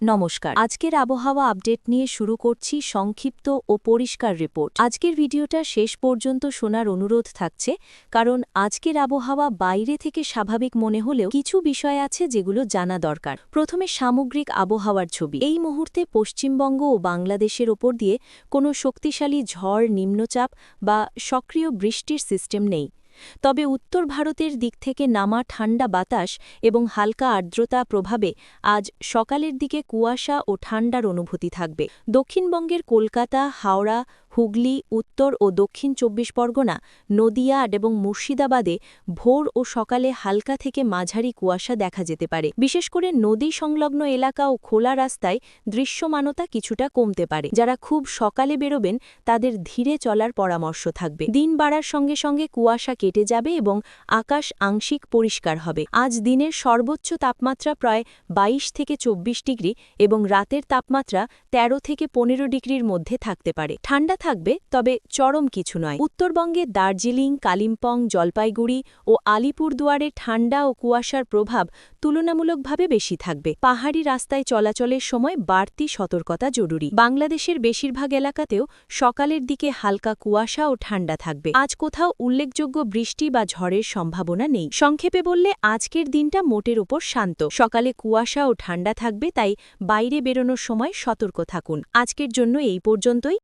নমস্কার। আজকের আবহাওয়া আপডেট নিয়ে শুরু করছি সংক্ষিপ্ত ও পরিষ্কার রিপোর্ট। আজকের ভিডিওটা শেষ পর্যন্ত শোনার অনুরোধ থাকছে, কারণ আজকের আবহাওয়া বাইরে থেকে স্বাভাবিক মনে হলেও কিছু বিষয় আছে যেগুলো জানা দরকার। প্রথমে সামগ্রিক আবহাওয়ার ছবি। এই মুহূর্তে পশ্চিমবঙ্গ ও বাংলাদেশের ওপর দিয়ে কোনো শক্তিশালী ঝড়, নিম্নচাপ বা সক্রিয় বৃষ্টির সিস্টেম নেই। তবে উত্তর ভারতের দিক থেকে নামা ঠান্ডা বাতাস এবং হালকা আর্দ্রতা প্রভাবে আজ সকালের দিকে কুয়াশা ও ঠান্ডার অনুভূতি থাকবে। দক্ষিণবঙ্গের কলকাতা, হাওড়া, হুগলি, উত্তর ও দক্ষিণ ২৪ পরগনা, নদিয়া এবং মুর্শিদাবাদে ভোর ও সকালে হালকা থেকে মাঝারি কুয়াশা দেখা যেতে পারে। বিশেষ করে নদী সংলগ্ন এলাকা ও খোলা রাস্তায় দৃশ্যমানতা কিছুটা কমতে পারে। যারা খুব সকালে বেরোবেন তাদের ধীরে চলার পরামর্শ থাকবে। দিন বাড়ার সঙ্গে সঙ্গে কুয়াশা কেটে যাবে এবং আকাশ আংশিক পরিষ্কার হবে। আজ দিনের সর্বোচ্চ তাপমাত্রা প্রায় ২২ থেকে ২৪ ডিগ্রি এবং রাতের তাপমাত্রা ১৩ থেকে ১৫ ডিগ্রির মধ্যে থাকতে পারে। ঠান্ডা থাকবে, তবে চরম কিছু নয়। উত্তরবঙ্গে দার্জিলিং, কালিম্পং, জলপাইগুড়ি ও আলিপুরদুয়ারে ঠান্ডা ও কুয়াশার প্রভাব তুলনামূলকভাবে বেশি থাকবে। পাহাড়ি রাস্তায় চলাচলের সময় বাড়তি সতর্কতা জরুরি। বাংলাদেশের বেশিরভাগ এলাকাতেও সকালের দিকে হালকা কুয়াশা ও ঠান্ডা থাকবে। আজ কোথাও উল্লেখযোগ্য বৃষ্টি বা ঝড়ের সম্ভাবনা নেই। সংক্ষেপে বললে আজকের দিনটা মোটের ওপর শান্ত। সকালে কুয়াশা ও ঠান্ডা থাকবে, তাই বাইরে বেরোনোর সময় সতর্ক থাকুন। আজকের জন্য এই পর্যন্তই।